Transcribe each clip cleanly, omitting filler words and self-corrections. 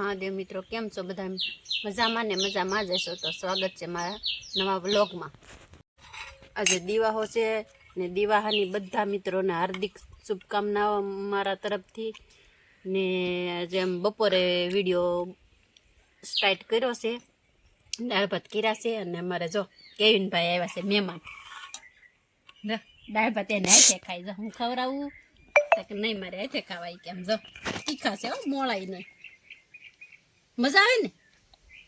મહાદેવ મિત્રો, કેમ છો બધા? મજામાં ને મજામાં જ હશો તો સ્વાગત છે મારા નવા વ્લોગમાં। આજે દિવાહો છે ને દિવાહાની બધા મિત્રોને હાર્દિક શુભકામનાઓ મારા તરફથી। ને જેમ બપોરે વિડીયો સ્ટાર્ટ કર્યો છે, દાળ ભાત કર્યા છે અને અમારે જો કેવિનભાઈ આવ્યા છે મહેમાન। દાળ ભાત એને હાથે ખાઈ જો, હું ખવડાવું કે નહીં મારે હાથે ખાવાય કેમ જો તીખા છે મોળાઈ નહીં। મજા આવે ને?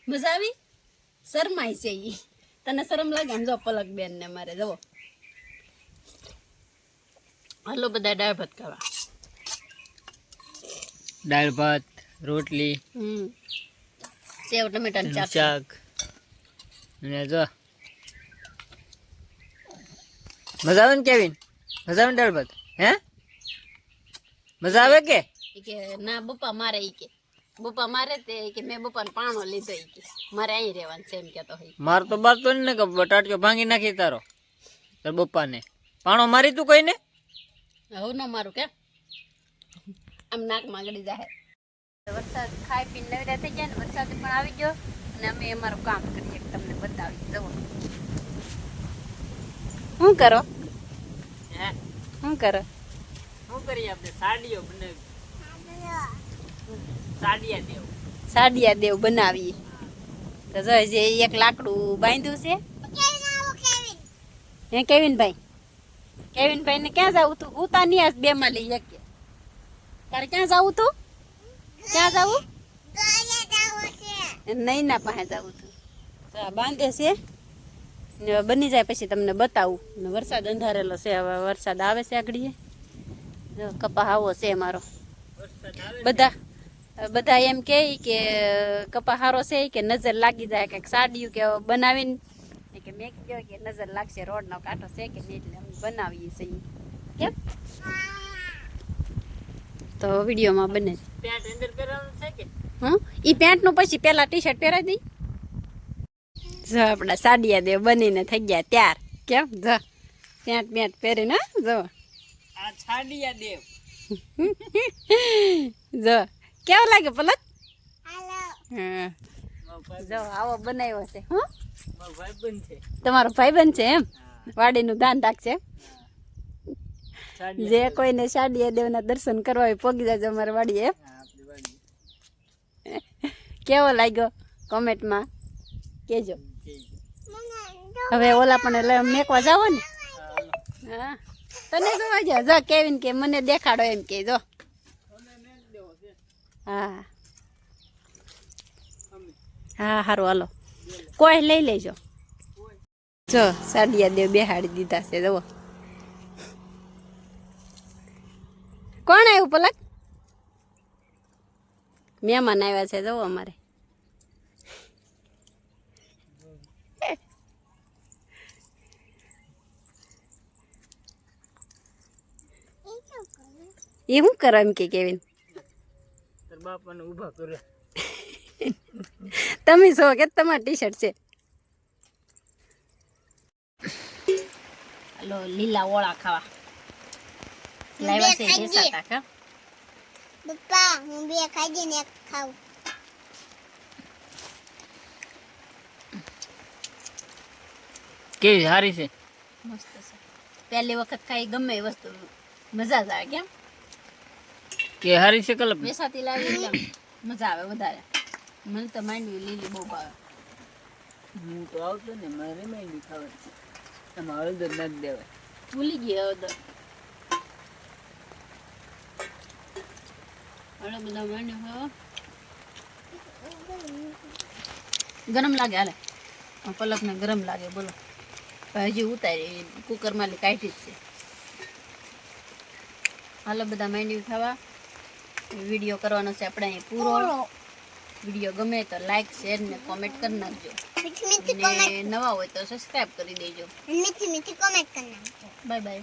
મજા આવી? શરમાય છે ઈ, તને શરમ લાગે ને? જો પલક બેન ને મારે જવો, હાલો બધા દાળ ભાત ખાવા। દાળ ભાત, રોટલી, સેવ ટમેટાનું શાક ને જો મજા આવે ને કેવિન? મજા આવે ને દાળ ભાત? હે મજા આવે કે? ના બપ્પા મારે ઈ કે બપ્પા મારે તે કે મેં બપ્પાને પાણો લીધો ઈ કે મારે અહીં રહેવાનું છે એમ કેતો હોય। માર તો બાર તો ને કે બટાટિયો ભાંગી નાખી તારો તાર બપ્પાને પાણો મારી તું કઈ ને હવે ન મારું કે આમ નાકમાં ગળી જાય। વરસાદ ખાઈ પીને નવરા થઈ ગયા ને વરસાદ પણ આવી ગયો અને અમે અમારું કામ કરીએ તમને બતાવી જવો। શું કરો? હે શું કરો? શું કરીએ આપણે? સાડીઓ બનાવી, સાડિયા દેવ બનાવીએ તો જો જે એક લાકડું બાંધ્યું છે। હે કેવિનભાઈ, કેવિનભાઈ ને ક્યાં જવું તું? ઉતા નહીં આજ બે માં લઈ એક તારે ક્યાં જવું તું? ક્યાં જવું? નહીં ના પાસે જવું તું તો બાંધે છે ને બની જાય પછી તમને બતાવું। ને વરસાદ અંધારેલો છે, હવે વરસાદ આવે છે આગળ જો કપા આવો છે મારો। બધા એમ કે કપા હારો છે કે નજર લાગી જાય કે સાડિયું કે બનાવીને કે મેં કીધું કે નજર લાગશે, રોડનો કાંટો છે કે નહીં એટલે અમે બનાવીએ છીએ કેમ તો વિડીયોમાં બને પેન્ટ અંદર પહેરવાનું છે કે? હા, ઈ પેન્ટનું પછી પેલા ટી શર્ટ પહેરાવી દઈ। જો આપણા સાડિયા દેવ બનીને થઈ ગયા ત્યાર કેમ જો પેન્ટ પહેરીને જો આ સાડિયા દેવ જો કેવો લાગે પલક? હા જો આવો બનાવ્યો છે। હું ભાઈબંધ છે તમારો ભાઈબંધ છે એમ? વાડીનું ધ્યાન રાખશે। જે કોઈને સાડિયા દેવના દર્શન કરવા હોય પોગી જાજો અમારી વાડીએ। કેવો લાગ્યો કોમેન્ટમાં કેજો। હવે ઓલા પણ મેકવા જાવો ને? હા તને જોવા જા જો કેવિન કે મને દેખાડો એમ કે જો। હા હા સારું હાલો કોઈ લઈ લેજો। જો સાડિયા દેવ બેહાડી દીધા છે જુઓ। કોણ આવ્યું પલક? મહેમાન આવ્યા છે જુઓ અમારે। એ શું કરો એમ કે કેવિન? તાર બાપાને ઊભા કરે। તમે છો કે તમારી ટી શર્ટ છે? હાલો લીલા ઓળા ખાવા લાવ્યા છે દેશા ટાકા। પપ્પા હું બે ખાઈ દઈને એક ખાઉં। કેવી સારી છે? મસ્ત છે, પહેલી વખત ખાઈ ગમે એ વસ્તુ મજા જ આવે કેમ કે સારી છે કલપ વેસાતી લાવી એટલે મજા આવે વધારે। મને તો માંડવી લીલી બહુ ભાવે। હું તો આવતો ને મારે માંડવી ખાવાની છે, એમાં હળદર નાખી દેવાય। ભૂલી ગઈ હળદર બધા માંડવી ખાવા ગરમ લાગે હાલે પલકને ગરમ લાગે બોલો હજી ઉતારી કુકરમાં કાઢી જ છે। હાલો બધા માંડવી ખાવા। વિડીયો કરવાનો છે આપણે અહીં પૂરો। વિડીયો ગમે તો લાઈક શેર ને કોમેન્ટ કરી નાખજો અને નવા હોય તો સબસ્ક્રાઈબ કરી દેજો। મીઠી મીઠી કોમેન્ટ કરना। Bye bye.